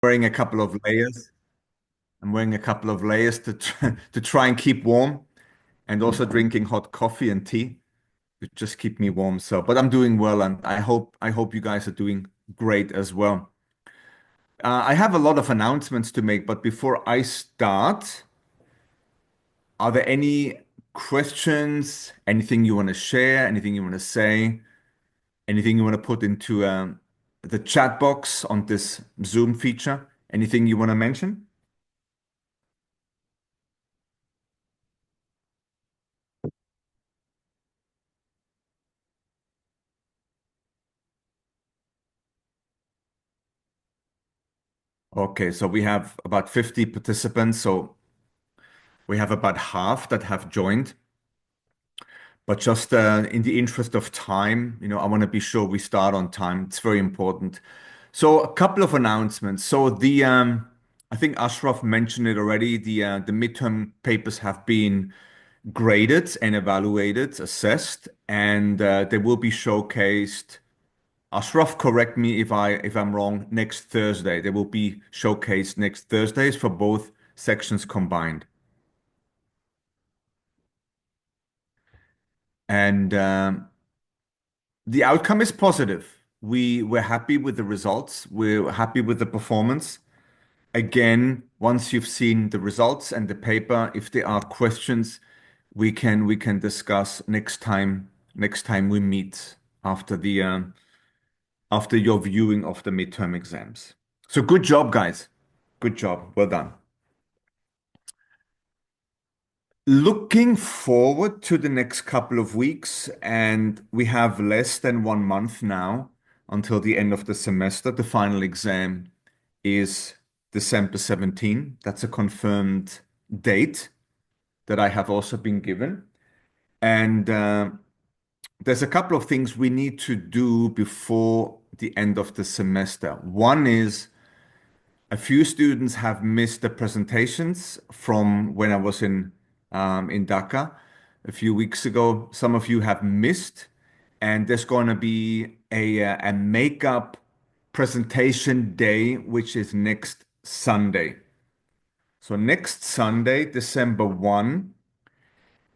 wearing a couple of layers. I'm wearing a couple of layers to try and keep warm, and also drinking hot coffee and tea to just keep me warm. So, but I'm doing well, and I hope you guys are doing great as well. I have a lot of announcements to make, but before I start, are there any questions? Anything you want to share? Anything you want to say? Anything you want to put into the chat box on this Zoom feature? Anything you want to mention? Okay, so we have about 50 participants, so we have about half that have joined. But just in the interest of time, I want to be sure we start on time. It's very important. So a couple of announcements. So I think Ashraf mentioned it already. The midterm papers have been graded and evaluated, assessed, and they will be showcased. Ashraf, correct me if I'm wrong. Next Thursday, they will be showcased next Thursdays for both sections combined. And the outcome is positive. We're happy with the results. We're happy with the performance. Again, once you've seen the results and the paper, if there are questions, we can discuss next time we meet after the after your viewing of the midterm exams. So good job, guys. Good job. Well done. Looking forward to the next couple of weeks, and we have less than 1 month now until the end of the semester. The final exam is December 17. That's a confirmed date that I have also been given. And there's a couple of things we need to do before the end of the semester. One is a few students have missed the presentations from when I was in Dhaka a few weeks ago. Some of you have missed, and there's going to be a makeup presentation day, which is next Sunday. So next Sunday, December 1,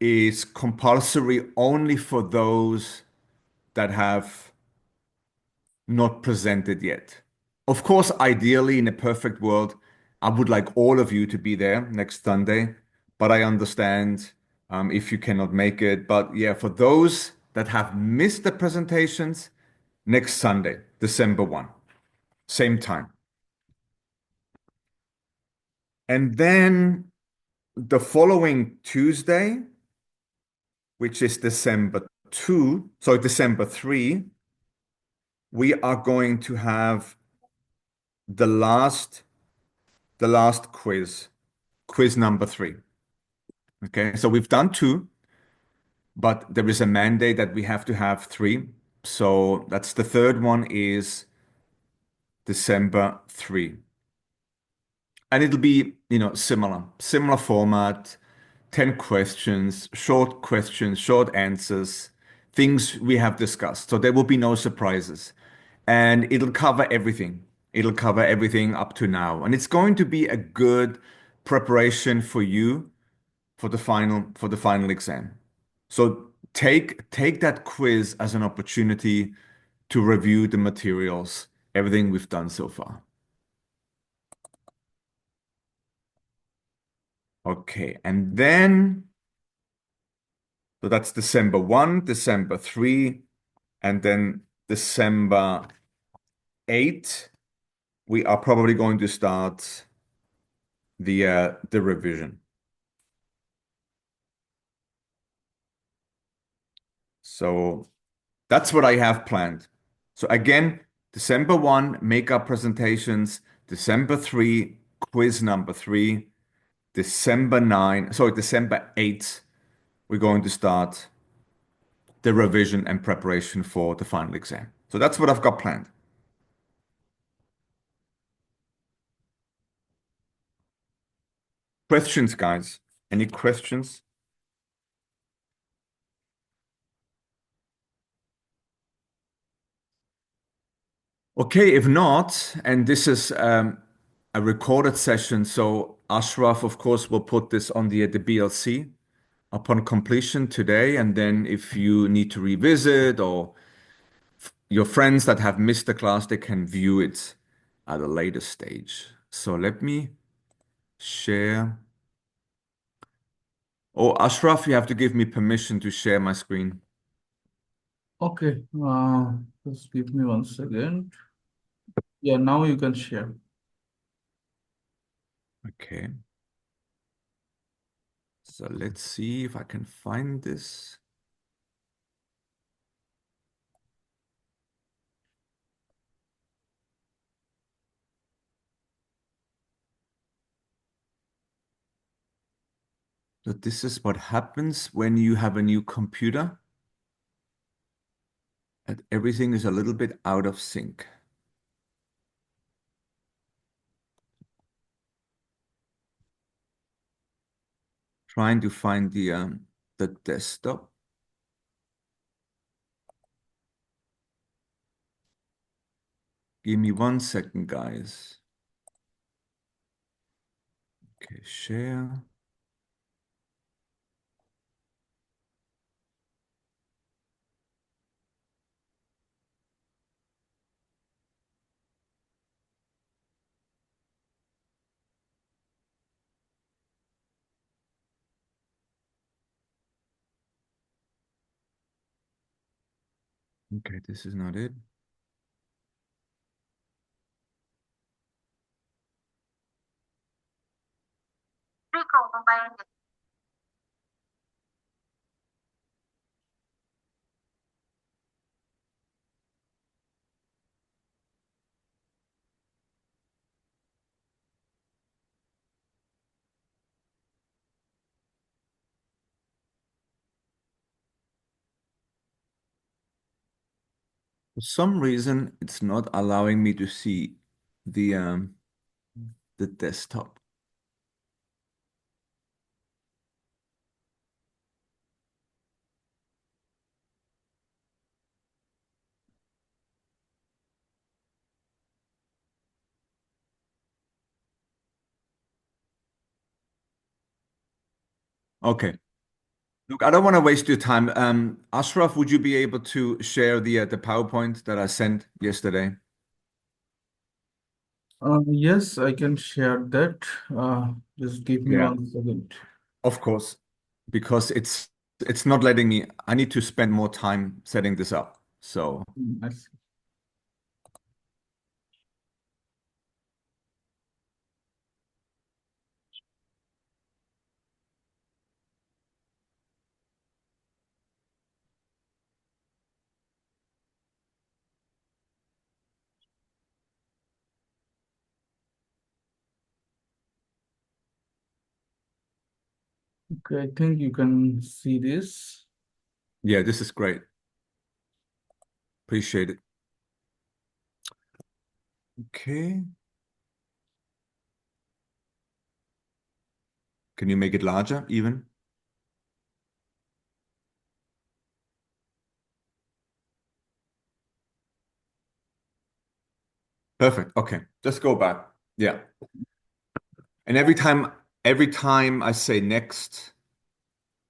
is compulsory only for those that have not presented yet. Of course, ideally, in a perfect world, I would like all of you to be there next Sunday, but I understand if you cannot make it. But yeah, for those that have missed the presentations, next Sunday, December 1, same time. And then the following Tuesday, which is December 2, so December 3, we are going to have the last the last quiz number 3. Okay, so we've done 2, but there is a mandate that we have to have 3. So that's the third one is December 3. And it'll be, similar format, 10 questions, short answers, things we have discussed. So there will be no surprises. And it'll cover everything. It'll cover everything up to now. And it's going to be a good preparation for you for the final exam. So take that quiz as an opportunity to review the materials, everything we've done so far. Okay, and then so that's December 1, December 3, and then December 8, we are probably going to start the revision. So that's what I have planned. So again, December 1, makeup presentations, December 3, quiz number 3, December 8th, we're going to start the revision and preparation for the final exam. So that's what I've got planned. Questions, guys? Any questions? Okay, if not, and this is a recorded session. So Ashraf, of course, will put this on the BLC upon completion today. And then if you need to revisit or your friends that have missed the class, they can view it at a later stage. So let me share. Oh, Ashraf, you have to give me permission to share my screen. Okay, just give me 1 second. Yeah, now you can share. Okay. So let's see if I can find this. So this is what happens when you have a new computer, and everything is a little bit out of sync. Trying to find the desktop. Give me 1 second, guys. Okay, share. Okay, this is not it. For some reason, it's not allowing me to see the um the desktop. Okay. Look, I don't want to waste your time. Ashraf, would you be able to share the PowerPoint that I sent yesterday? Yes, I can share that. Just give me Yeah, 1 second. of course, because it's not letting me. I need to spend more time setting this up. So, I see. Okay, I think you can see this. yeah, this is great. Appreciate it. Okay. Can you make it larger even? Perfect. Okay. Just go back. Yeah. And every time I say next,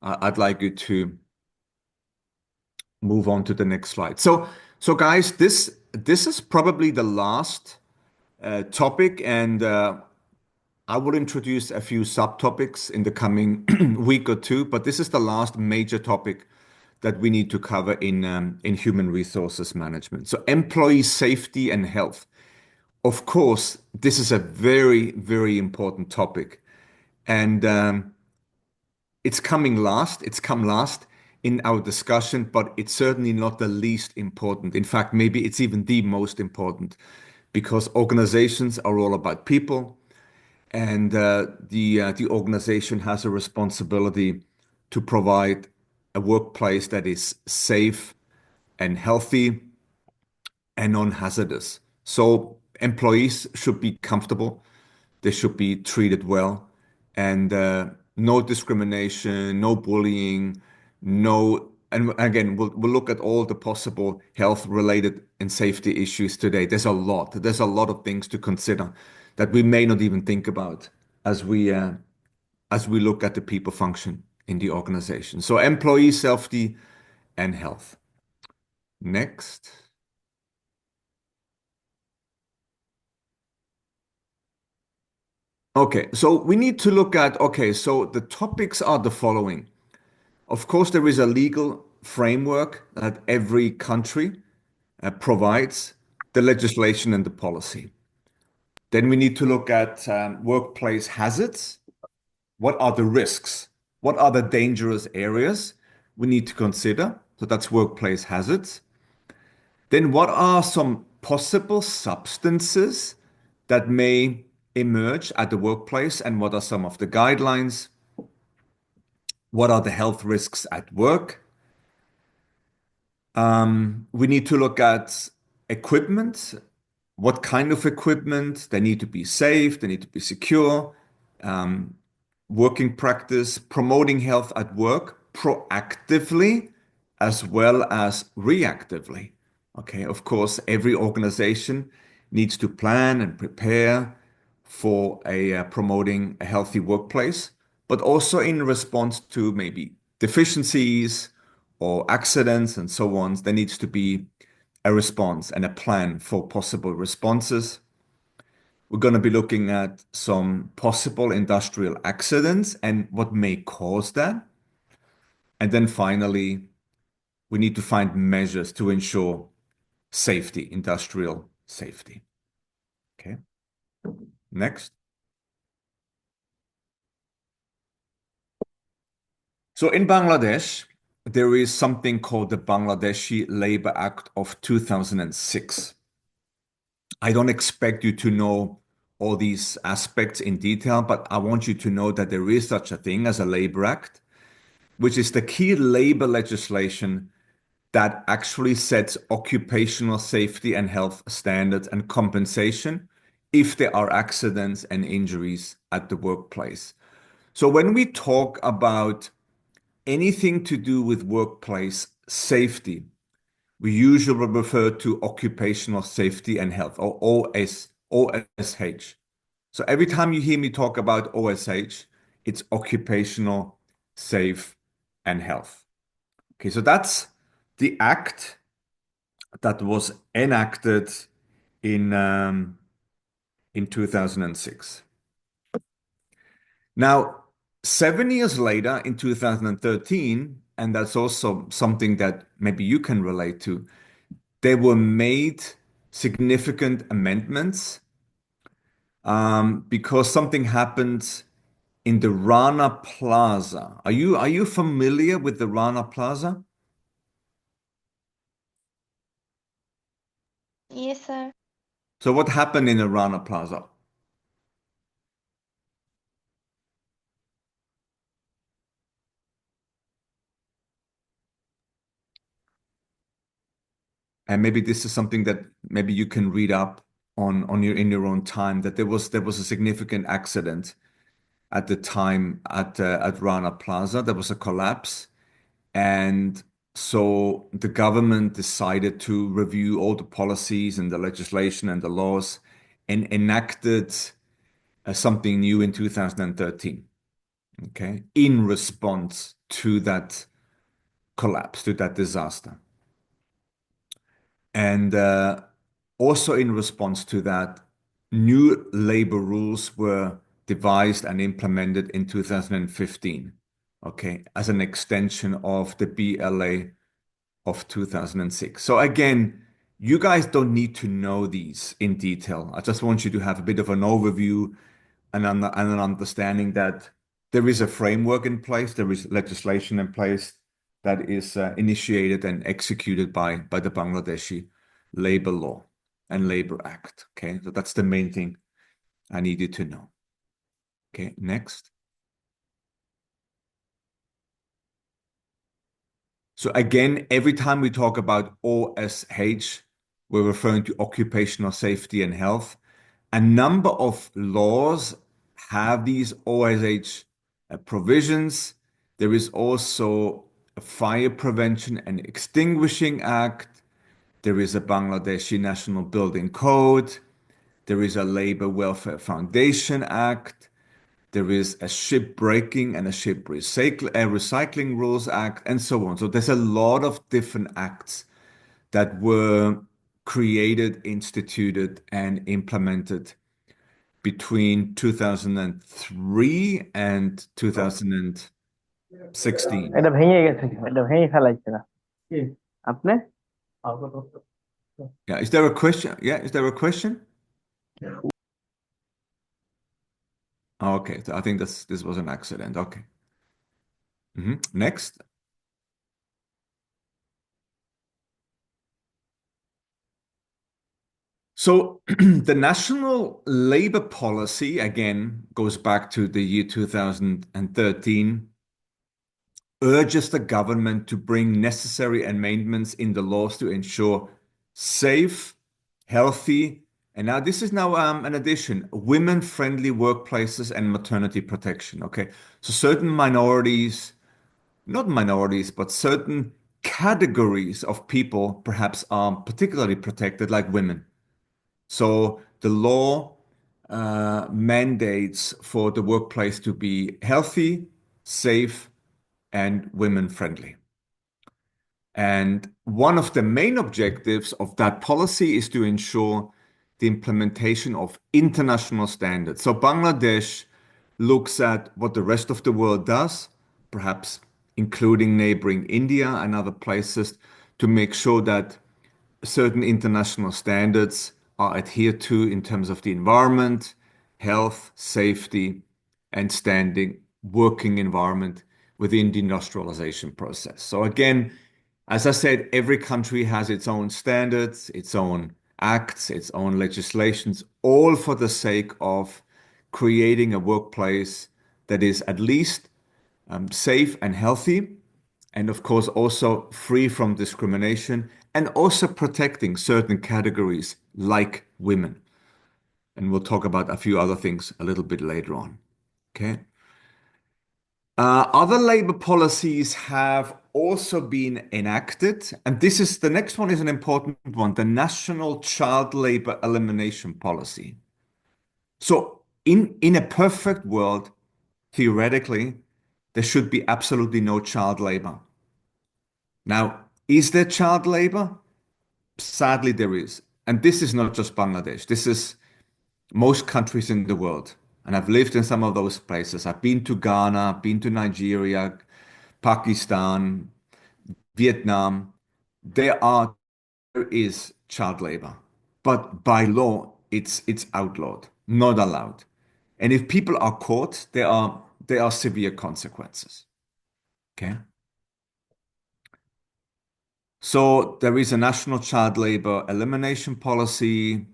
I'd like you to move on to the next slide. So guys, this is probably the last topic, and I will introduce a few subtopics in the coming week or two, but this is the last major topic that we need to cover in human resources management. So employee safety and health. Of course, this is a very, very important topic, and it's coming last. It's come last in our discussion, but it's certainly not the least important. In fact, maybe it's even the most important because organizations are all about people, and the organization has a responsibility to provide a workplace that is safe and healthy and non-hazardous. So employees should be comfortable, they should be treated well, and no discrimination, no bullying, no. And again, we'll look at all the possible health related and safety issues today. There's a lot. There's a lot of things to consider. that we may not even think about as we look at the people function in the organization. So employee safety and health. Next. Okay, so we need to look at, okay, so the topics are the following. Of course, there is a legal framework that every country provides, the legislation and the policy. Then we need to look at workplace hazards. What are the risks? What are the dangerous areas we need to consider? So that's workplace hazards. Then what are some possible substances that may emerge at the workplace, and what are some of the guidelines? What are the health risks at work? We need to look at equipment. What kind of equipment? They need to be safe, they need to be secure. Um, Working practice, promoting health at work proactively as well as reactively. Okay, of course, every organization needs to plan and prepare for promoting a healthy workplace, but also in response to maybe deficiencies or accidents and so on, there needs to be a response and a plan for possible responses. We're going to be looking at some possible industrial accidents and what may cause that. And then finally, we need to find measures to ensure safety, industrial safety. Okay, next. So in Bangladesh, there is something called the Bangladeshi Labor Act of 2006. I don't expect you to know all these aspects in detail, but I want you to know that there is such a thing as a Labor Act, which is the key labor legislation that actually sets occupational safety and health standards and compensation if there are accidents and injuries at the workplace. So when we talk about anything to do with workplace safety, we usually refer to occupational safety and health, or OSH. So every time you hear me talk about OSH, it's occupational safe and health. Okay, so that's the act that was enacted in um, in 2006. Now, 7 years later, in 2013, and that's also something that maybe you can relate to, there were made significant amendments because something happened in the Rana Plaza. Are you familiar with the Rana Plaza? Yes, sir. So what happened in the Rana Plaza? And maybe this is something that maybe you can read up on your in your own time, that there was a significant accident at the time at Rana Plaza. There was a collapse, and so the government decided to review all the policies and the legislation and the laws and enacted something new in 2013. Okay, in response to that collapse, to that disaster. And also in response to that, new labor rules were devised and implemented in 2015, okay, as an extension of the BLA of 2006. So again, you guys don't need to know these in detail. I just want you to have a bit of an overview and an understanding that there is a framework in place, there is legislation in place that is initiated and executed by the Bangladeshi Labor Law and Labor Act. Okay, so that's the main thing I needed to know. Okay, next. So again, every time we talk about OSH, we're referring to occupational safety and health. A number of laws have these OSH provisions. There is also a Fire Prevention and Extinguishing Act. There is a Bangladeshi National Building Code. There is a Labor Welfare Foundation Act. There is a Shipbreaking and a Recycling Rules Act, and so on. So there's a lot of different acts that were created, instituted, and implemented between 2003 and 2016. এটা ভেঙে গেছে, এটা ভেঙে ফেলাইছে না কি? আপনি। Yeah, is there a question? Yeah, is there a question? Oh, okay, so I think this was an accident. Okay. Next. So the national labor policy again goes back to the year 2013, urges the government to bring necessary amendments in the laws to ensure safe, healthy, and now this is now an addition, women-friendly workplaces and maternity protection. Okay, so certain minorities, not minorities, but certain categories of people perhaps are particularly protected, like women. So the law mandates for the workplace to be healthy, safe, and women friendly. And one of the main objectives of that policy is to ensure the implementation of international standards. So Bangladesh looks at what the rest of the world does, perhaps including neighboring India and other places, to make sure that certain international standards are adhered to in terms of the environment, health, safety, and standing working environment within the industrialization process. So again, as I said, every country has its own standards, its own acts, its own legislations, all for the sake of creating a workplace that is at least safe and healthy, and of course also free from discrimination, and also protecting certain categories like women. And we'll talk about a few other things a little bit later on. Okay. Other labor policies have also been enacted, and this is the next one is an important one, the National Child Labor Elimination Policy. So in a perfect world, theoretically, there should be absolutely no child labor. Now, is there child labor? Sadly, there is. And this is not just Bangladesh. This is most countries in the world. And I've lived in some of those places. I've been to Ghana, been to Nigeria, Pakistan, Vietnam. There is child labor. But by law, it's outlawed, not allowed. And if people are caught, there are severe consequences. Okay. So there is a national child labor elimination policy,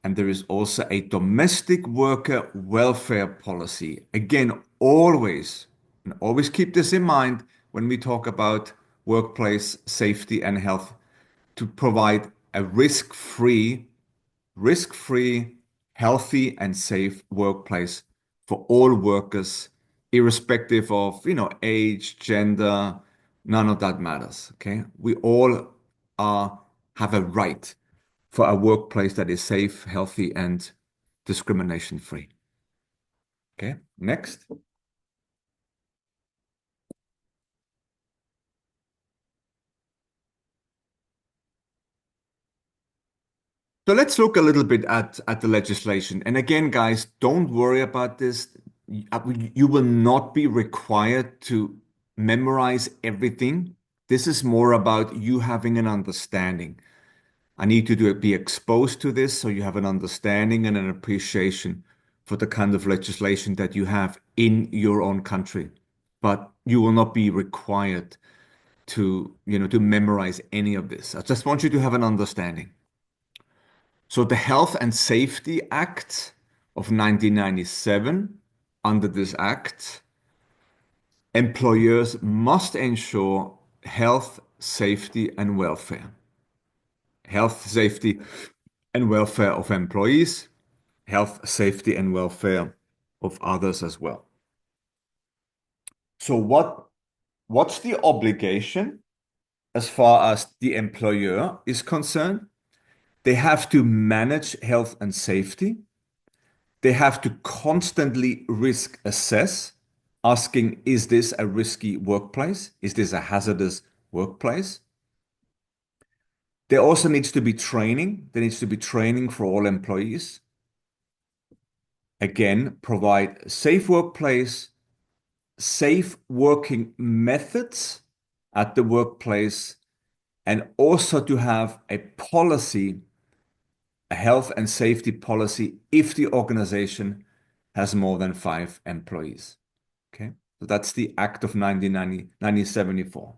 and there is also a domestic worker welfare policy. Again, always keep this in mind when we talk about workplace safety and health to provide a risk-free, healthy and safe workplace for all workers, irrespective of, age, gender, none of that matters. Okay. We all have a right for a workplace that is safe, healthy, and discrimination free. Okay, next. So let's look a little bit at the legislation. And again, guys, don't worry about this. You will not be required to memorize everything. This is more about you having an understanding. I need you to be exposed to this so you have an understanding and an appreciation for the kind of legislation that you have in your own country. But you will not be required to memorize any of this. I just want you to have an understanding. So the Health and Safety Act of 1997, under this act, employers must ensure health, safety, and welfare. Health, safety, and welfare of employees, health, safety, and welfare of others as well. So what's the obligation as far as the employer is concerned? They have to manage health and safety. They have to constantly risk assess, asking, is this a risky workplace? Is this a hazardous workplace? There also needs to be training. There needs to be training for all employees. Again, provide safe workplace, safe working methods at the workplace, and also to have a policy, a health and safety policy, if the organization has more than 5 employees. Okay, so that's the Act of 1974.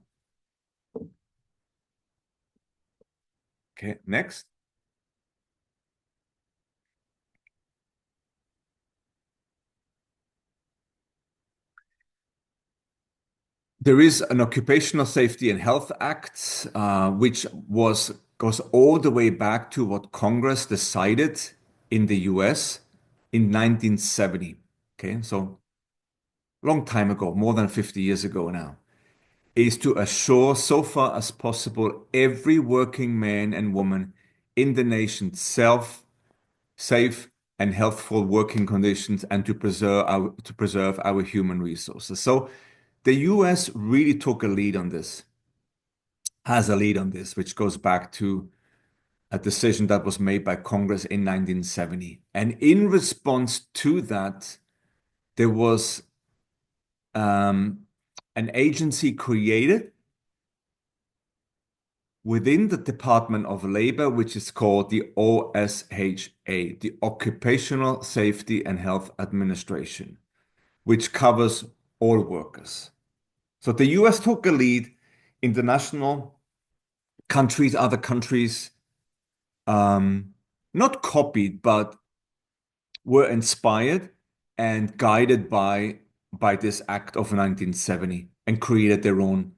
Okay, next. There is an Occupational Safety and Health Act, which goes all the way back to what Congress decided in the US in 1970. Okay, so long time ago, more than 50 years ago now, is to assure, so far as possible, every working man and woman in the nation safe and healthful working conditions, and to preserve our human resources. So the US really took a lead on this, has a lead on this, which goes back to a decision that was made by Congress in 1970. And in response to that, there was an agency created within the Department of Labor, which is called the OSHA, the Occupational Safety and Health Administration, which covers all workers. So the US took a lead. International countries, other countries, not copied, but were inspired and guided by this Act of 1970 and created their own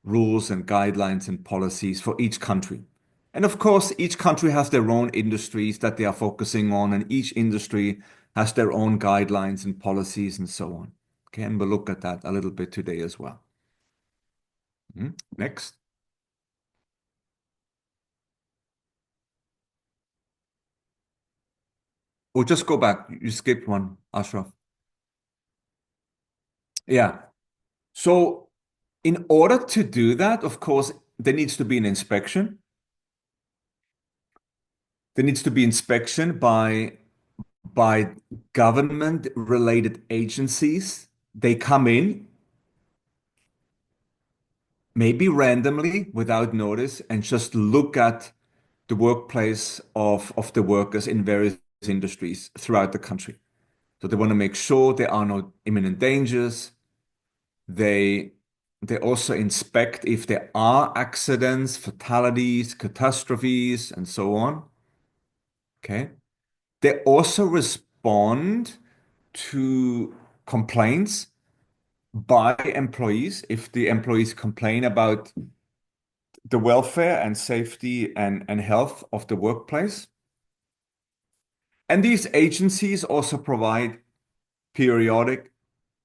rules and guidelines and policies for each country. And of course, each country has their own industries that they are focusing on, and each industry has their own guidelines and policies and so on. Okay, and we'll look at that a little bit today as well. Next. Or just go back. You skipped one, Ashraf. Yeah. So in order to do that, of course, there needs to be an inspection. There needs to be inspection by government related agencies. They come in, maybe randomly without notice, and just look at the workplace of the workers in various industries throughout the country. So they want to make sure there are no imminent dangers. They they also inspect if there are accidents, fatalities, catastrophes, and so on. Okay. They also respond to complaints by employees if the employees complain about the welfare and safety and health of the workplace. And these agencies also provide periodic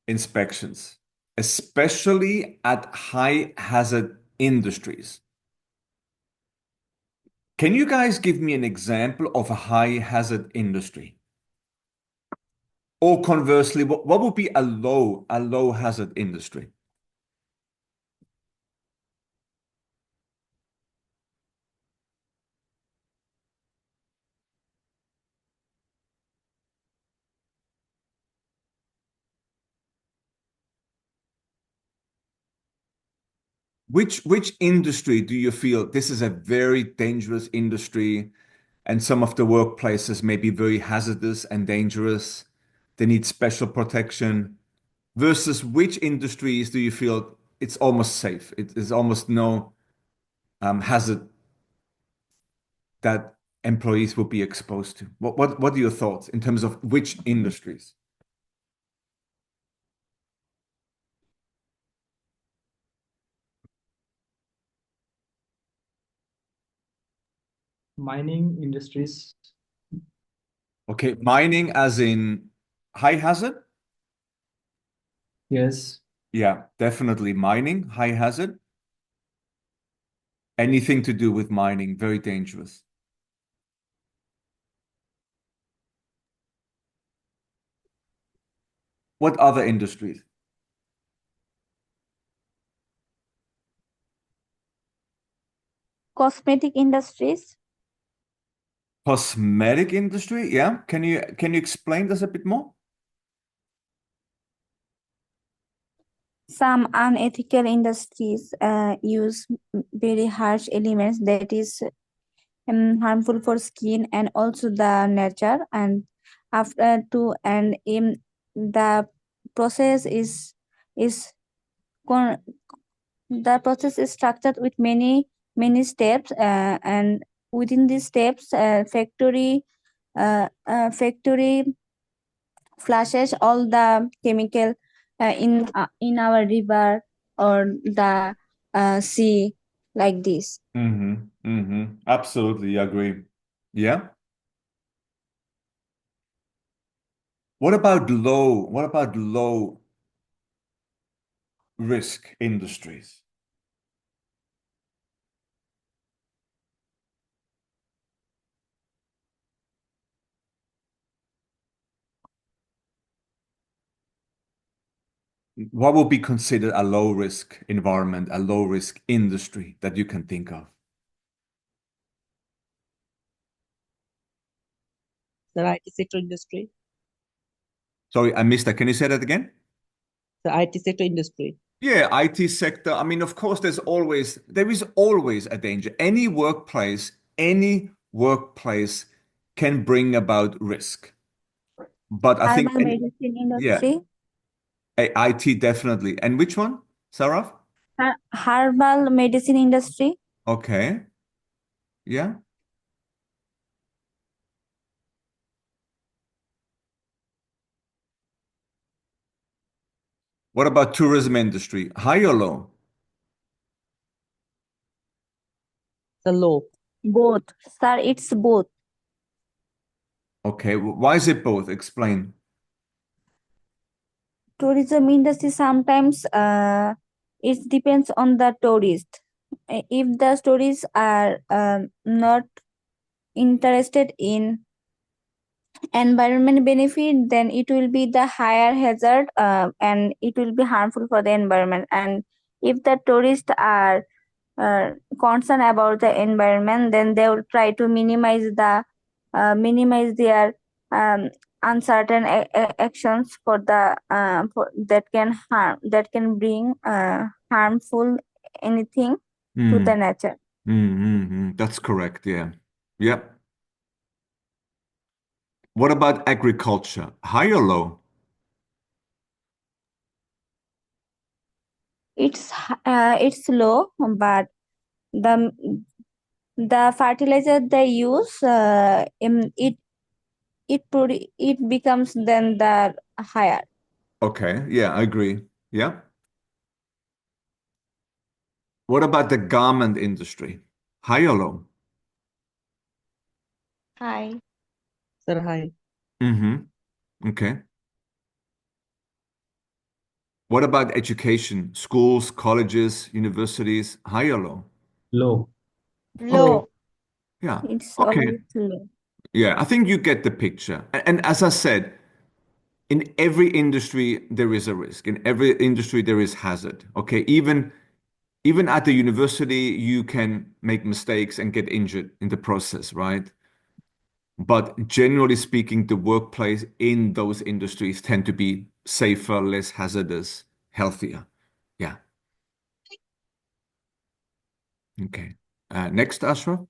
inspections, especially at high hazard industries. Can you guys give me an example of a high hazard industry? Or conversely, what would be a low hazard industry? Which industry do you feel this is a very dangerous industry, and some of the workplaces may be very hazardous and dangerous? They need special protection. Versus which industries do you feel it's almost safe? It is almost no hazard that employees will be exposed to. What are your thoughts in terms of which industries? Mining industries. Okay, mining as in high hazard? Yes. Yeah, definitely mining, high hazard. Anything to do with mining, very dangerous. What other industries? Cosmetic industries. Cosmetic industry? Yeah. Can you explain this a bit more? Some unethical industries use very harsh elements that is harmful for skin and also the nature. And after to and the process is con- the process is structured with many steps, and within these steps, factory flushes all the chemical in our river or the sea, like this. Absolutely, agree. Yeah. What about low risk industries? What would be considered a low risk environment, a low risk industry that you can think of? The IT sector industry. Sorry, I missed that. Can you say that again? The IT sector industry. Yeah, IT sector. I mean, of course, there is always a danger. Any workplace can bring about risk. But I think, Herbal medicine yeah, industry. IT definitely. And which one, Saraf? Herbal medicine industry. Okay. Yeah. What about tourism industry? High or low? The low. Both, sir, it's both. Okay. Why is it both? Explain. Tourism industry sometimes it depends on the tourist. If the tourists are not interested in environment benefit, then it will be the higher hazard, and it will be harmful for the environment. And if the tourists are concerned about the environment, then they will try to minimize their um, uncertain actions for the that can bring harmful anything to the Mm. nature. That's correct. Yeah. Yep. What about agriculture? High or low? It's low, but the the fertilizer they use, it becomes then the higher. Okay. Yeah, I agree. Yeah. What about the garment industry? High or low? High. Sir, high. Mm-hmm. Okay. What about education? Schools, colleges, universities? High or low? Low. Okay. Low. Yeah. It's Okay. always low. Yeah, I think you get the picture. And as I said, in every industry there is a risk. In every industry there is hazard. Okay. Even at the university, you can make mistakes and get injured in the process, right? But generally speaking, the workplace in those industries tend to be safer, less hazardous, healthier. Yeah. Okay. Next, Ashraf.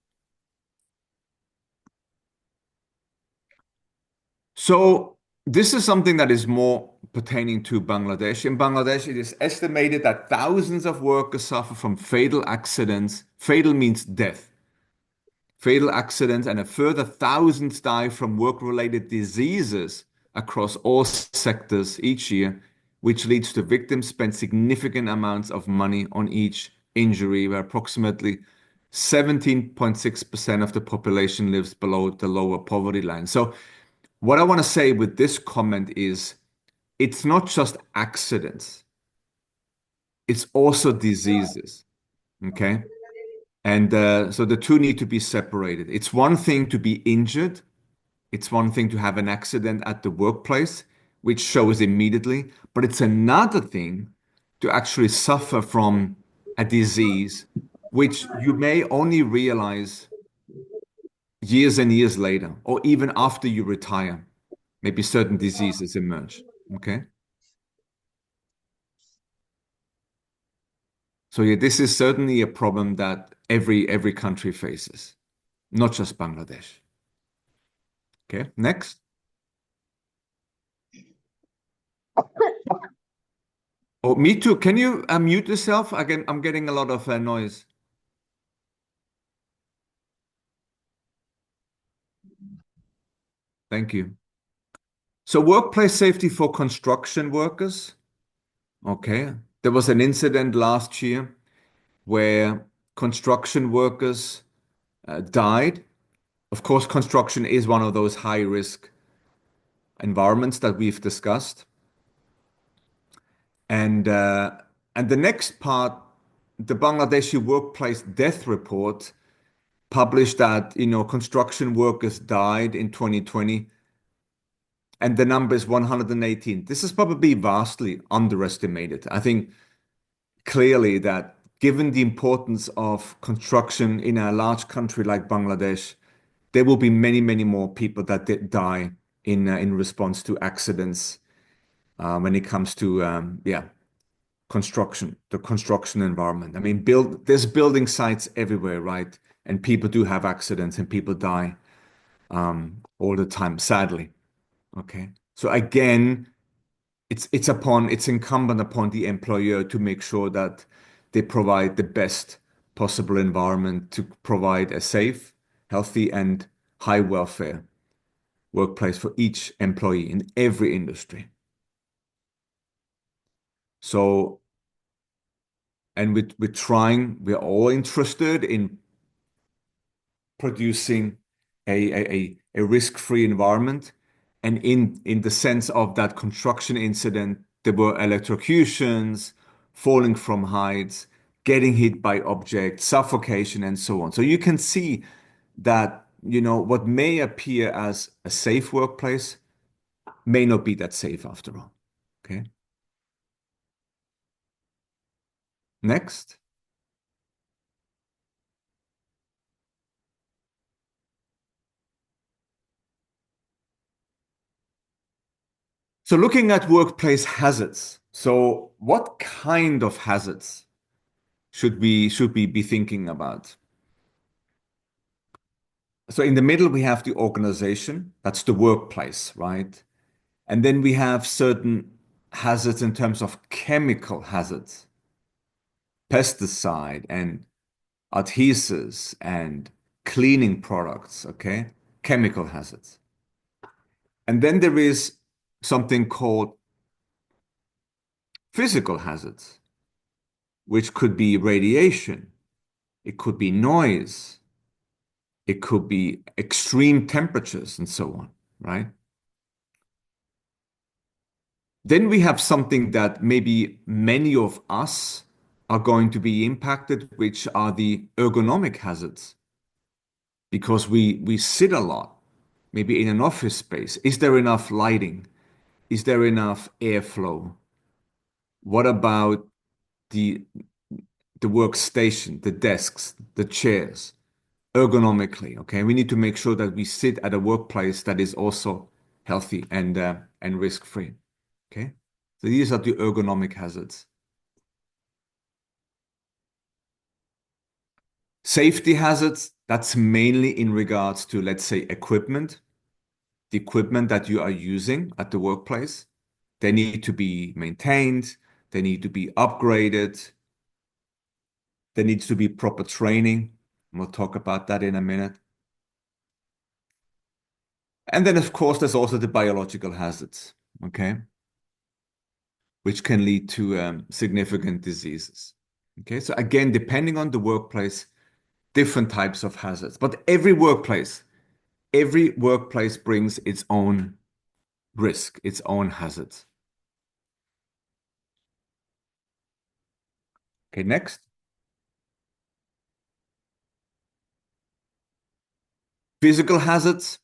So this is something that is more pertaining to Bangladesh. In Bangladesh, it is estimated that thousands of workers suffer from fatal accidents. Fatal means death. Fatal accidents, and a further thousands die from work-related diseases across all sectors each year, which leads to victims spend significant amounts of money on each injury, where approximately 17.6% of the population lives below the lower poverty line. So what I want to say with this comment is it's not just accidents, it's also diseases. Okay. And so the two need to be separated. It's one thing to be injured, it's one thing to have an accident at the workplace, which shows immediately, but it's another thing to actually suffer from a disease which you may only realize years and years later, or even after you retire. Maybe certain diseases emerge. Okay. So yeah, this is certainly a problem that every country faces, not just Bangladesh. Okay, next. Oh, me too. Can you mute yourself? Again, I'm getting a lot of noise. Thank you. So workplace safety for construction workers. Okay. There was an incident last year where construction workers died. Of course, construction is one of those high risk environments that we've discussed. And the next part, the Bangladeshi workplace death report published that, construction workers died in 2020, and the number is 118. This is probably vastly underestimated. I think clearly that given the importance of construction in a large country like Bangladesh, there will be many, many more people that did die in response to accidents when it comes to construction, the construction environment. I mean, there's building sites everywhere, right? And people do have accidents and people die all the time, sadly. Okay. So again, it's incumbent upon the employer to make sure that they provide the best possible environment to provide a safe, healthy, and high welfare workplace for each employee in every industry. So, and we're all interested in producing a risk-free environment. And in the sense of that construction incident, there were electrocutions, falling from heights, getting hit by objects, suffocation, and so on. So you can see that, what may appear as a safe workplace may not be that safe after all. Okay. Next. So looking at workplace hazards. So what kind of hazards should we be thinking about? So in the middle, we have the organization, that's the workplace, right? And then we have certain hazards in terms of chemical hazards, pesticide and adhesives and cleaning products, okay? Chemical hazards. And then there is something called physical hazards, which could be radiation, it could be noise, it could be extreme temperatures and so on, right? Then we have something that maybe many of us are going to be impacted, which are the ergonomic hazards. Because we sit a lot, maybe in an office space. Is there enough lighting? Is there enough airflow? What about the the workstation, the desks, the chairs, ergonomically? Okay, we need to make sure that we sit at a workplace that is also healthy and risk-free. Okay, so these are the ergonomic hazards. Safety hazards, that's mainly in regards to, let's say, equipment, the equipment that you are using at the workplace. They need to be maintained, they need to be upgraded, there needs to be proper training. We'll talk about that in a minute. And then, of course, there's also the biological hazards, okay, which can lead to significant diseases. Okay, so again, depending on the workplace, different types of hazards. But every workplace brings its own risk, its own hazards. Okay, next. Physical hazards.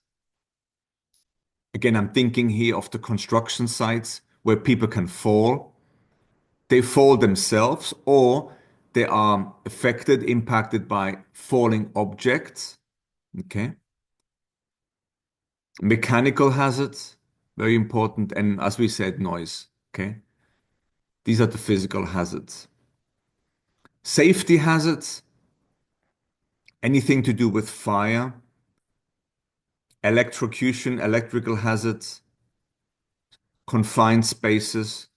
Again, I'm thinking here of the construction sites where people can fall. They fall themselves or they are affected, impacted by falling objects. Okay. Mechanical hazards, very important. And as we said, noise. Okay. These are the physical hazards. Safety hazards, anything to do with fire, electrocution, electrical hazards, confined spaces,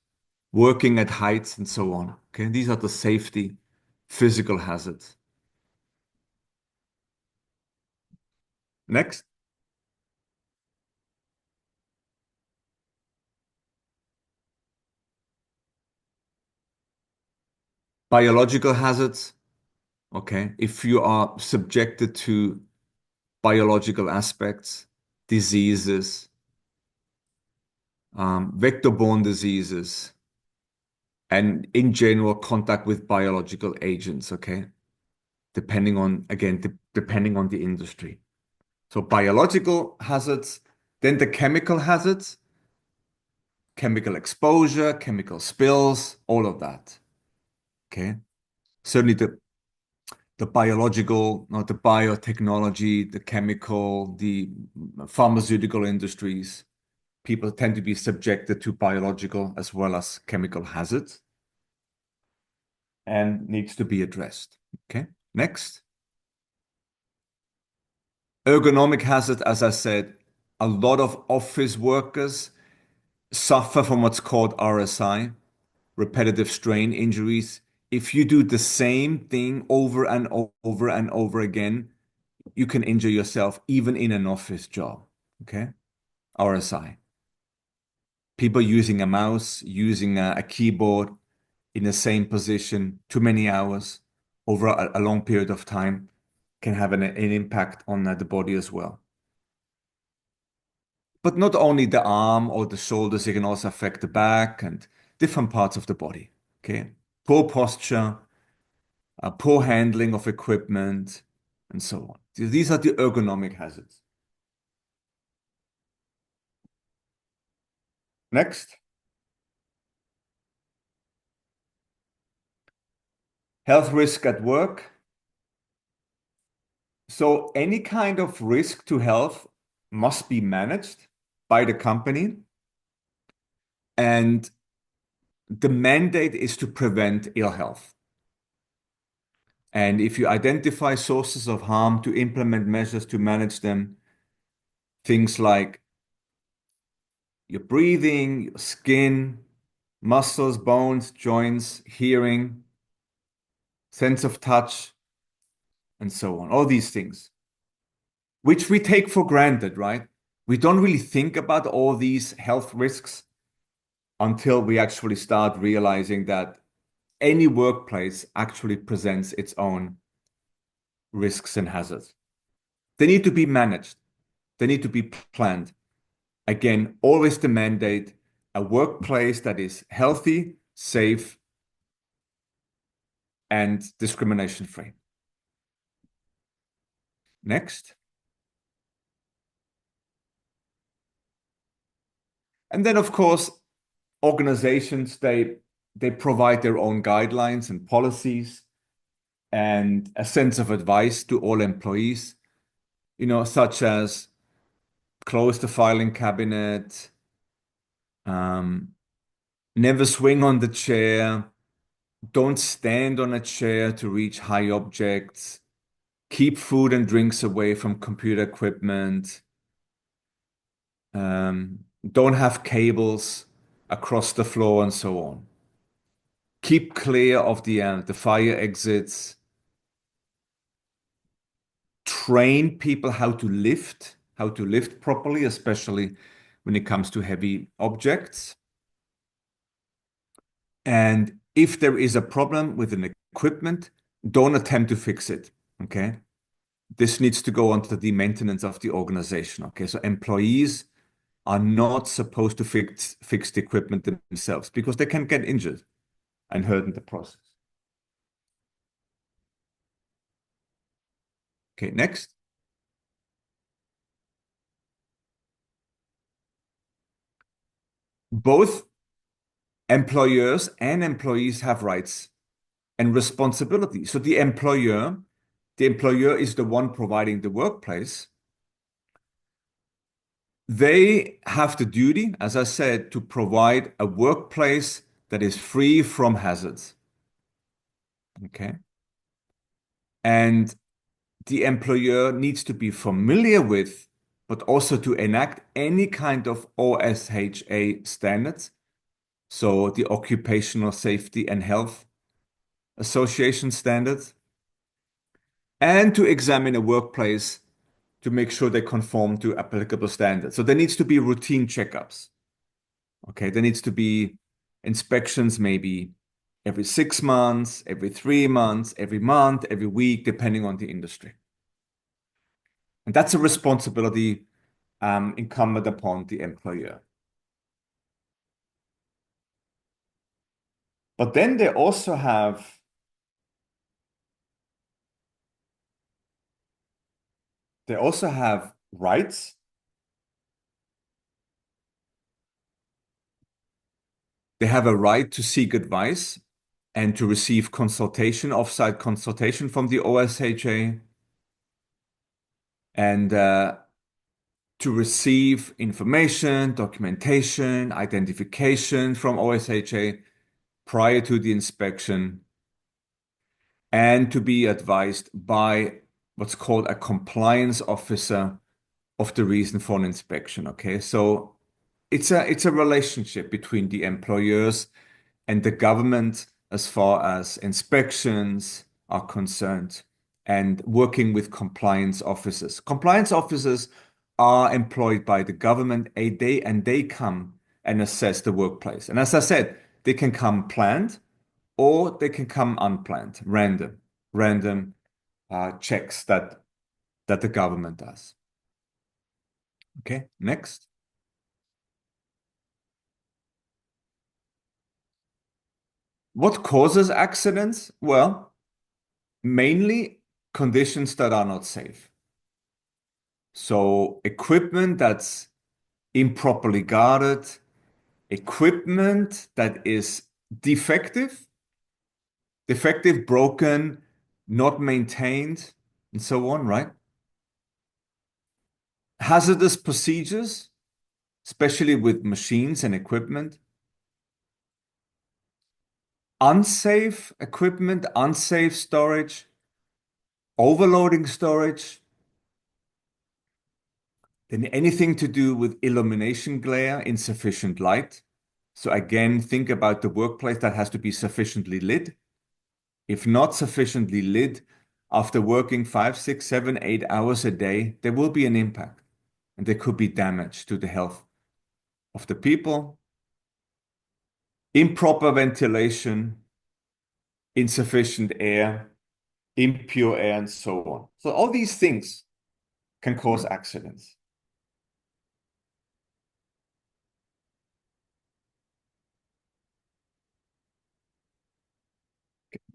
working at heights, and so on. Okay, these are the safety physical hazards. Next. Biological hazards. Okay, if you are subjected to biological aspects, diseases, vector-borne diseases, and in general, contact with biological agents, okay? Depending on, again, depending on the industry. So biological hazards, then the chemical hazards, chemical exposure, chemical spills, all of that, okay? Certainly the biological, not the biotechnology, the chemical, the pharmaceutical industries, people tend to be subjected to biological as well as chemical hazards and needs to be addressed. Okay, next. Ergonomic hazard, as I said, a lot of office workers suffer from what's called RSI, repetitive strain injuries. If you do the same thing over and over and over again, you can injure yourself even in an office job. Okay, RSI. People using a mouse, using a keyboard in the same position too many hours over a long period of time can have an impact on the body as well. But not only the arm or the shoulders, it can also affect the back and different parts of the body. Okay. Poor posture, poor handling of equipment, and so on. These are the ergonomic hazards. Next. Health risk at work. So any kind of risk to health must be managed by the company. And the mandate is to prevent ill health. And if you identify sources of harm, to implement measures to manage them, things like your breathing, your skin, muscles, bones, joints, hearing, sense of touch, and so on. All these things, which we take for granted, right? We don't really think about all these health risks until we actually start realizing that any workplace actually presents its own risks and hazards. They need to be managed. They need to be planned. Again, always the mandate, a workplace that is healthy, safe, and discrimination free. Next. And then, of course, organizations, they provide their own guidelines and policies and a sense of advice to all employees, such as close the filing cabinet, never swing on the chair, don't stand on a chair to reach high objects, keep food and drinks away from computer equipment, don't have cables across the floor, and so on. Keep clear of the fire exits. Train people how to lift properly, especially when it comes to heavy objects. And if there is a problem with an equipment, don't attempt to fix it. Okay. This needs to go onto the maintenance of the organization. Okay. So employees are not supposed to fix the equipment themselves because they can get injured and hurt in the process. Okay, next. both employers and employees have rights and responsibilities. So the employer is the one providing the workplace. They have the duty, as I said, to provide a workplace that is free from hazards. Okay. And the employer needs to be familiar with, but also to enact any kind of OSHA standards. So the Occupational Safety and Health Association standards, and to examine a workplace to make sure they conform to applicable standards. So there needs to be routine checkups. Okay, there needs to be inspections maybe every 6 months, every 3 months, every month, every week, depending on the industry. And that's a responsibility incumbent upon the employer. But then they also have rights. They have a right to seek advice and to receive consultation, offsite consultation from the OSHA, and to receive information, documentation, identification from OSHA prior to the inspection, and to be advised by what's called a compliance officer of the reason for an inspection. Okay, so it's a relationship between the employers and the government as far as inspections are concerned and working with compliance officers. Compliance officers are employed by the government and they come and assess the workplace. And as I said, they can come planned or they can come unplanned, random checks that the government does. Okay, next. What causes accidents? Well, mainly conditions that are not safe. So equipment that's improperly guarded, equipment that is defective, broken, not maintained, and so on, right? Hazardous procedures, especially with machines and equipment. Unsafe equipment, unsafe storage, overloading storage. Then anything to do with illumination glare, insufficient light. So again, think about the workplace that has to be sufficiently lit. If not sufficiently lit, after working 5, 6, 7, 8 hours a day, there will be an impact and there could be damage to the health of the people. Improper ventilation, insufficient air, impure air, and so on. So all these things can cause accidents.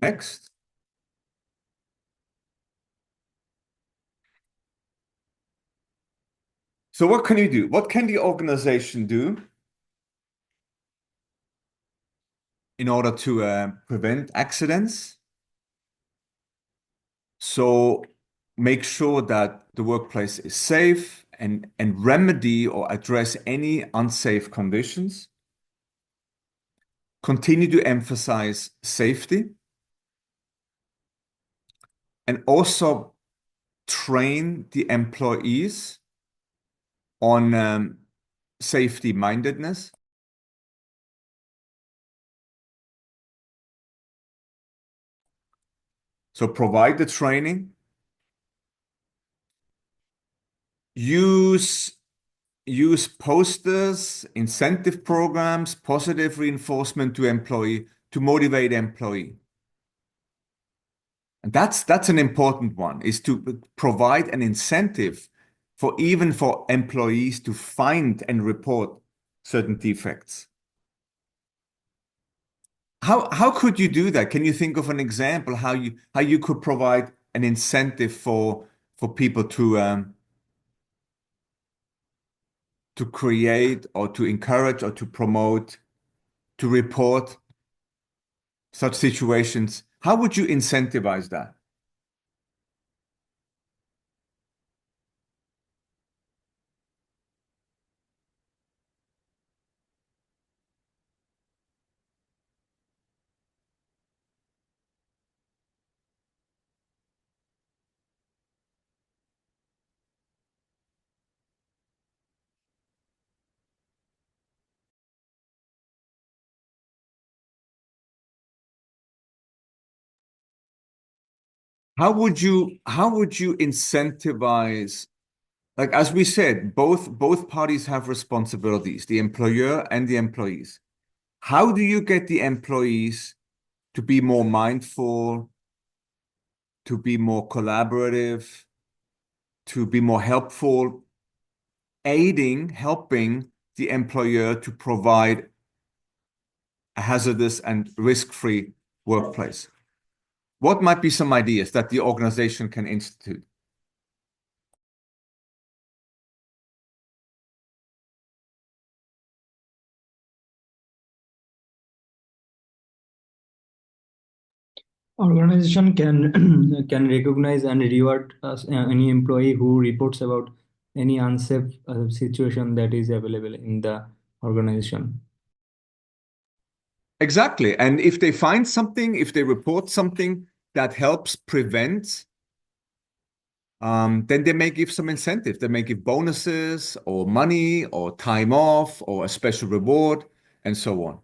Next. So what can you do? What can the organization do in order to prevent accidents? So make sure that the workplace is safe and remedy or address any unsafe conditions. Continue to emphasize safety and also train the employees on safety mindedness. So provide the training. Use posters, incentive programs, positive reinforcement to motivate employee. And that's an important one, is to provide an incentive for employees to find and report certain defects. How could you do that? Can you think of an example how you could provide an incentive for people to to create or to encourage or to promote, to report such situations? How would you incentivize that? How would you incentivize, like as we said, both parties have responsibilities, the employer and the employees. How do you get the employees to be more mindful, to be more collaborative, to be more helpful, helping the employer to provide a hazardous and risk-free workplace? What might be some ideas that the organization can institute? Organization can can recognize and reward any employee who reports about any unsafe situation that is available in the organization. Exactly. And if they find something, if they report something that helps prevent, then they may give some incentive. They may give bonuses or money or time off or a special reward and so on.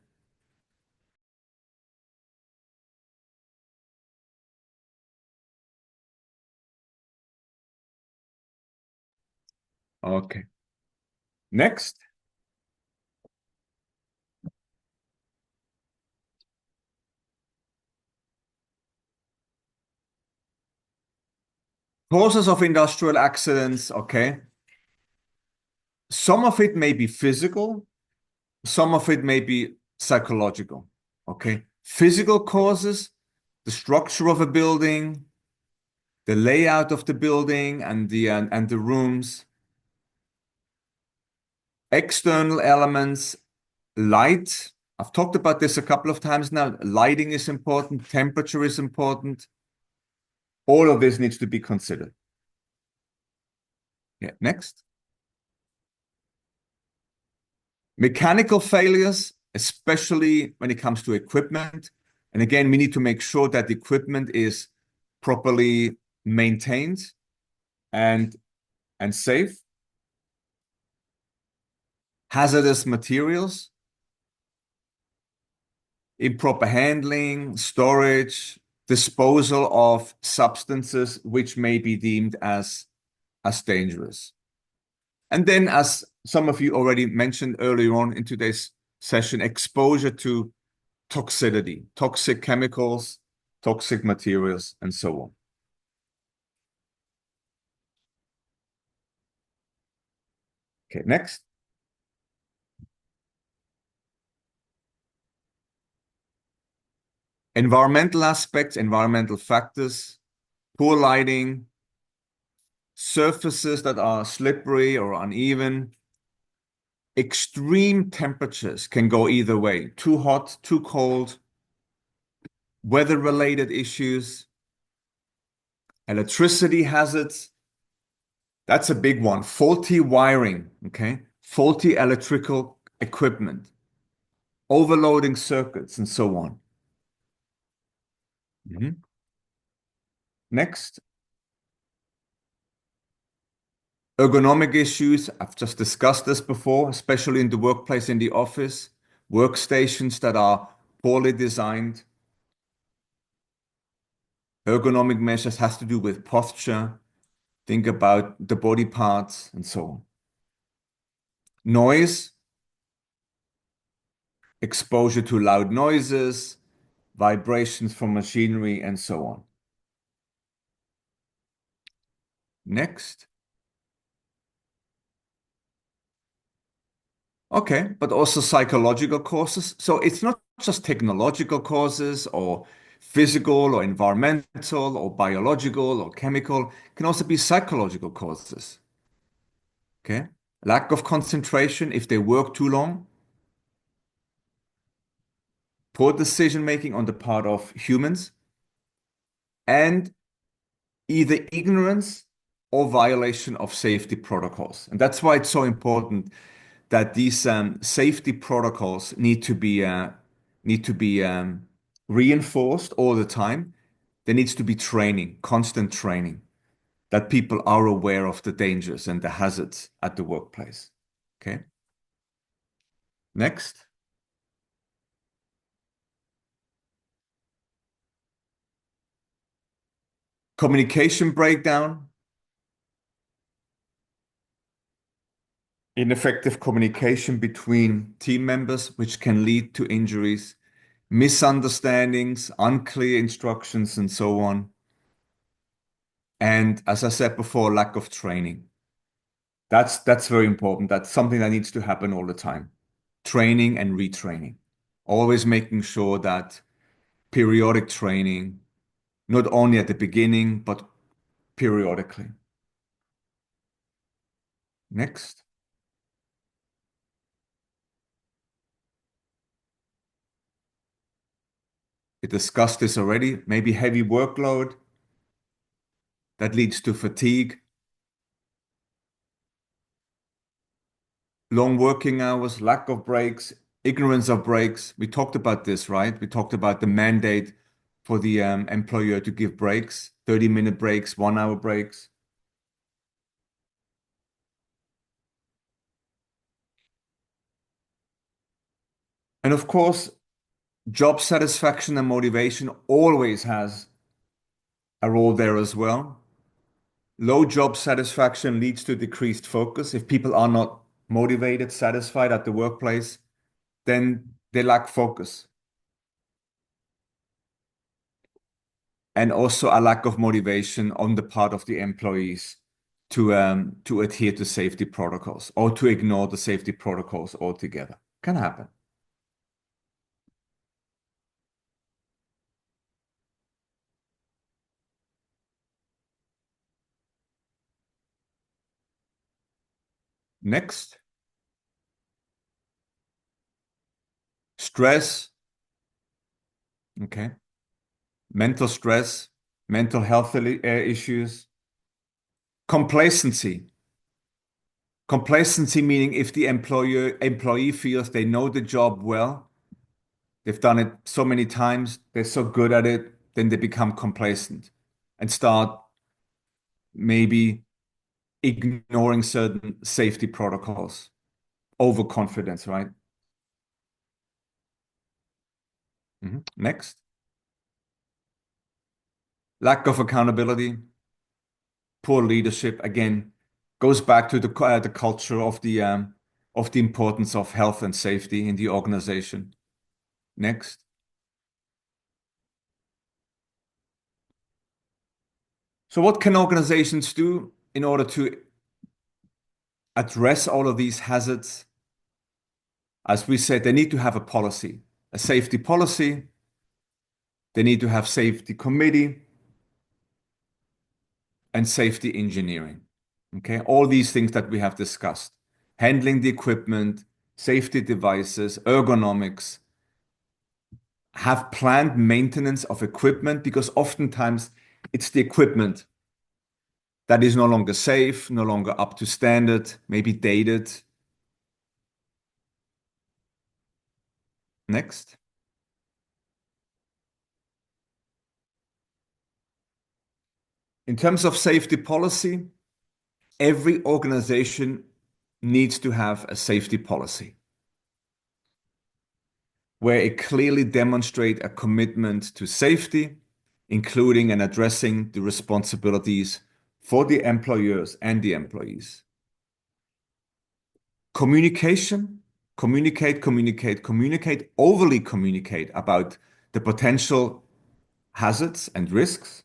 Okay. Next. Causes of industrial accidents. Okay. Some of it may be physical, some of it may be psychological. Okay. Physical causes, the structure of a building, the layout of the building and the rooms. External elements, light. I've talked about this a couple of times now. Lighting is important, temperature is important. All of this needs to be considered. Yeah, next. Mechanical failures, especially when it comes to equipment. And again, we need to make sure that the equipment is properly maintained and safe. Hazardous materials, improper handling, storage, disposal of substances which may be deemed as dangerous. And then, as some of you already mentioned earlier on in today's session, exposure to toxicity, toxic chemicals, toxic materials, and so on. Okay, next. Environmental aspects, environmental factors, poor lighting, surfaces that are slippery or uneven. Extreme temperatures can go either way, too hot, too cold, weather-related issues, electricity hazards. That's a big one. Faulty wiring, okay? Faulty electrical equipment, overloading circuits, and so on. Next. Ergonomic issues. I've just discussed this before, especially in the workplace, in the office. Workstations that are poorly designed. Ergonomic measures has to do with posture. Think about the body parts and so on. Noise, exposure to loud noises, vibrations from machinery, and so on. Next. Okay, but also psychological causes. So it's not just technological causes or physical or environmental or biological or chemical. It can also be psychological causes. Okay, lack of concentration if they work too long, poor decision making on the part of humans, and either ignorance or violation of safety protocols. And that's why it's so important that these safety protocols need to be reinforced all the time. There needs to be training, constant training, that people are aware of the dangers and the hazards at the workplace. Okay. Next. Communication breakdown, ineffective communication between team members, which can lead to injuries, misunderstandings, unclear instructions, and so on. And as I said before, lack of training. That's very important. That's something that needs to happen all the time. Training and retraining. Always making sure that periodic training, not only at the beginning, but periodically. Next. We discussed this already. Maybe heavy workload that leads to fatigue, long working hours, lack of breaks, ignorance of breaks. We talked about this, right? We talked about the mandate for the employer to give breaks, 30-minute breaks, 1-hour breaks. And of course, job satisfaction and motivation always has a role there as well. Low job satisfaction leads to decreased focus. If people are not motivated, satisfied at the workplace, then they lack focus. And also a lack of motivation on the part of the employees to adhere to safety protocols or to ignore the safety protocols altogether. Can happen. Next, stress. Okay. Mental stress, mental health issues, complacency. Complacency meaning if the employee feels they know the job well, they've done it so many times, they're so good at it, then they become complacent and start maybe ignoring certain safety protocols. Overconfidence, right? Next. Lack of accountability, poor leadership, again, goes back to the culture of the importance of health and safety in the organization. Next. So what can organizations do in order to address all of these hazards? As we said, they need to have a policy, a safety policy. They need to have safety committee and safety engineering. Okay, all these things that we have discussed. Handling the equipment, safety devices, ergonomics, have planned maintenance of equipment because oftentimes it's the equipment that is no longer safe, no longer up to standard, maybe dated. Next. In terms of safety policy, every organization needs to have a safety policy where it clearly demonstrates a commitment to safety, including and addressing the responsibilities for the employers and the employees. Communication, overly communicate about the potential hazards and risks.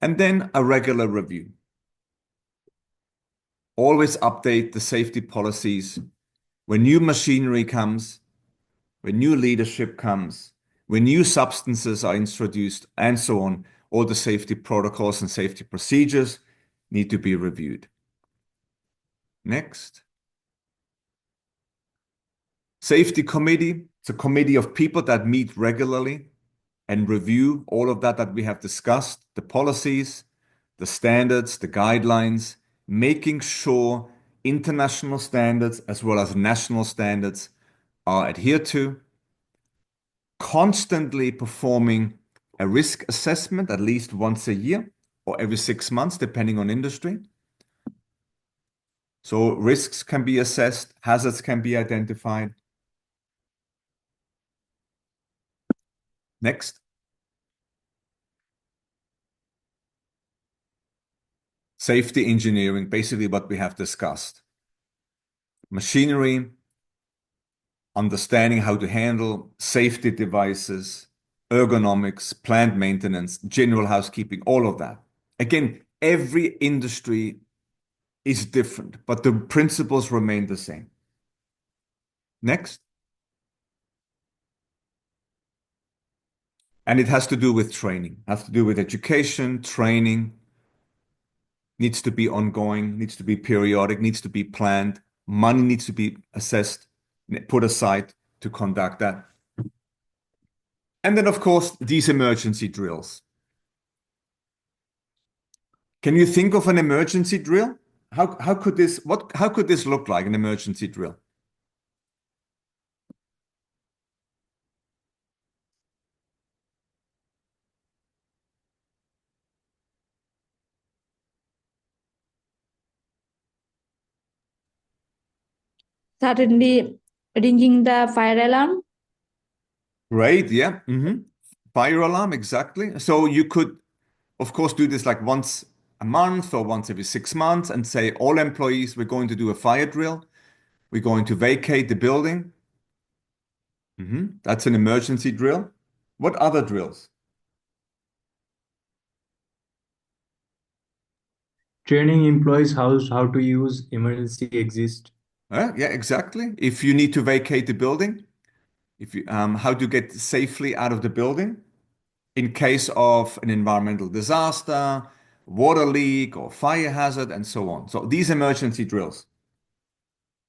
And then a regular review. Always update the safety policies when new machinery comes, when new leadership comes, when new substances are introduced, and so on, all the safety protocols and safety procedures need to be reviewed. Next. Safety committee. It's a committee of people that meet regularly and review all of that we have discussed, the policies, the standards, the guidelines, making sure international standards as well as national standards are adhered to, constantly performing a risk assessment at least once a year or every 6 months, depending on industry. So risks can be assessed, hazards can be identified. Next. Safety engineering, basically what we have discussed. Machinery, understanding how to handle safety devices, ergonomics, plant maintenance, general housekeeping, all of that. Again, every industry is different, but the principles remain the same. Next. And it has to do with training, has to do with education, training, needs to be ongoing, needs to be periodic, needs to be planned. Money needs to be assessed, put aside to conduct that. And then, of course, these emergency drills. Can you think of an emergency drill? How could this look like, an emergency drill? Certainly ringing the fire alarm. Right, yeah. Fire alarm, exactly. So you could, of course, do this like once a month or once every 6 months and say, all employees, we're going to do a fire drill. We're going to vacate the building. That's an emergency drill. What other drills? Training employees how to use emergency exit. Yeah, exactly. If you need to vacate the building, if you how to get safely out of the building in case of an environmental disaster, water leak or fire hazard, and so on. So these emergency drills,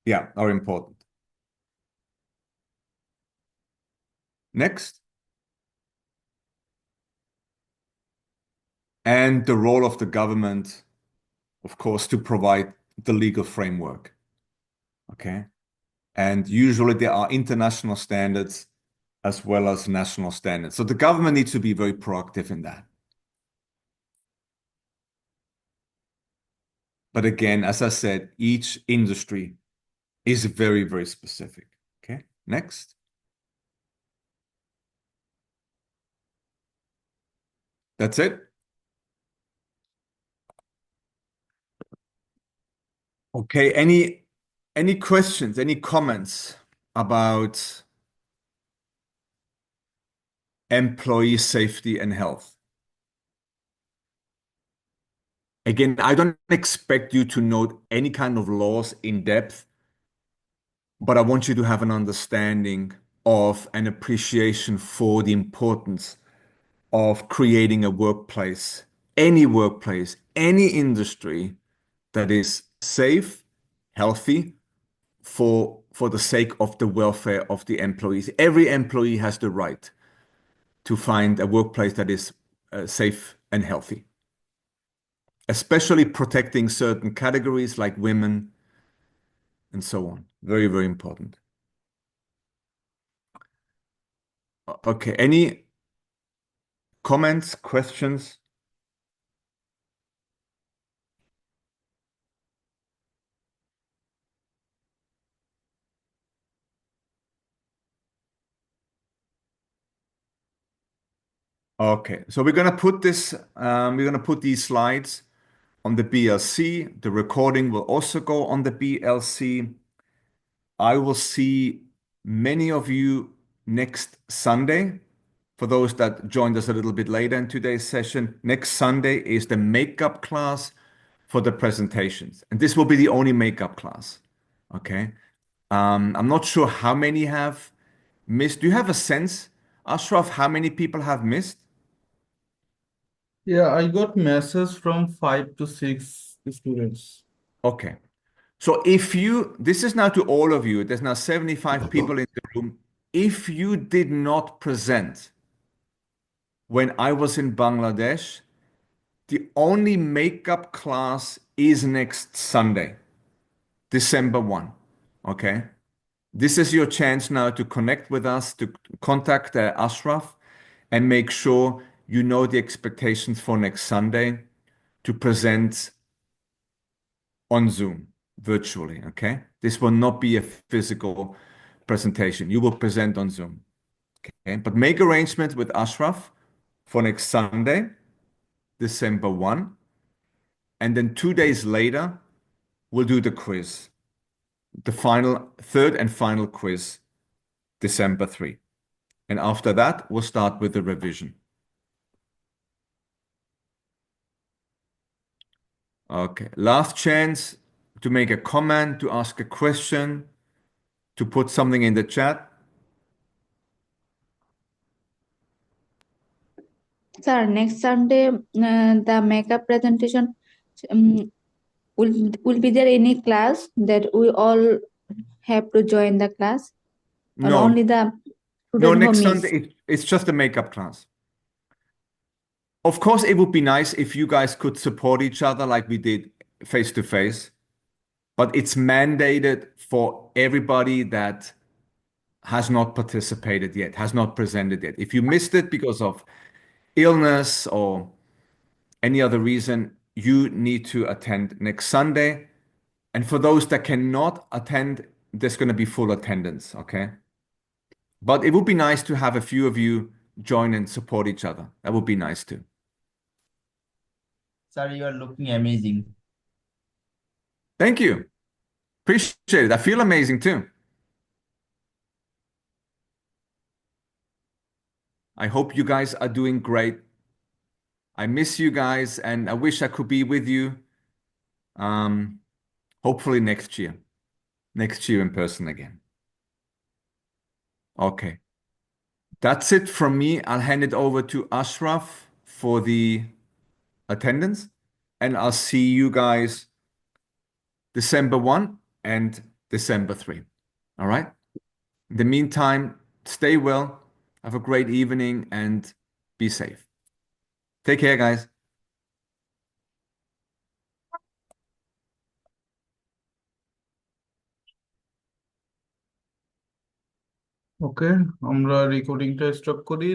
yeah, are important. Next. And the role of the government, of course, to provide the legal framework. Okay. And usually there are international standards as well as national standards. So the government needs to be very proactive in that. But again, as I said, each industry is very, very specific. Okay, next. That's it. Okay, any questions, any comments about employee safety and health? Again, I don't expect you to know any kind of laws in depth, but I want you to have an understanding of an appreciation for the importance of creating a workplace, any industry that is safe, healthy, for the sake of the welfare of the employees. Every employee has the right to find a workplace that is safe and healthy, especially protecting certain categories like women and so on. Very, very important. Okay, any comments, questions? Okay, so we're gonna put this, we're gonna put these slides on the BLC. The recording will also go on the BLC. I will see many of you next Sunday. For those that joined us a little bit later in today's session, next Sunday is the makeup class for the presentations. And this will be the only makeup class. Okay. I'm not sure how many have missed. Do you have a sense, Ashraf, how many people have missed? Yeah, I got messages from 5 to 6 students. Okay. So this is now to all of you, there's now 75 people in the room. If you did not present when I was in Bangladesh, the only makeup class is next Sunday, December 1. Okay. This is your chance now to connect with us, to contact Ashraf and make sure you know the expectations for next Sunday to present on Zoom virtually. Okay. This will not be a physical presentation. You will present on Zoom. Okay. But make arrangements with Ashraf for next Sunday, December 1. And then 2 days later, we'll do the quiz, the third and final quiz, December 3. And after that, we'll start with the revision. Okay, last chance to make a comment, to ask a question, to put something in the chat. Sir, next Sunday, the makeup presentation, um, will be there any class that we all have to join the class, or No, only the no, student who next miss? Sunday, it's just a makeup class. Of course, it would be nice if you guys could support each other like we did face to face, but it's mandated for everybody that has not participated yet, has not presented yet. If you missed it because of illness or any other reason, you need to attend next Sunday. And for those that cannot attend, there's going to be full attendance, okay? But it would be nice to have a few of you join and support each other. That would be nice too. Sir, you are looking amazing. Thank you. Appreciate it. I feel amazing too. I hope you guys are doing great. I miss you guys and I wish I could be with you. Hopefully next year in person again. Okay. That's it from me. I'll hand it over to Ashraf for the attendance and I'll see you guys December 1 and December 3. All right. In the meantime, stay well, have a great evening, and be safe. Take care, guys. ওকে, আমরা রেকর্ডিংটা stop করি।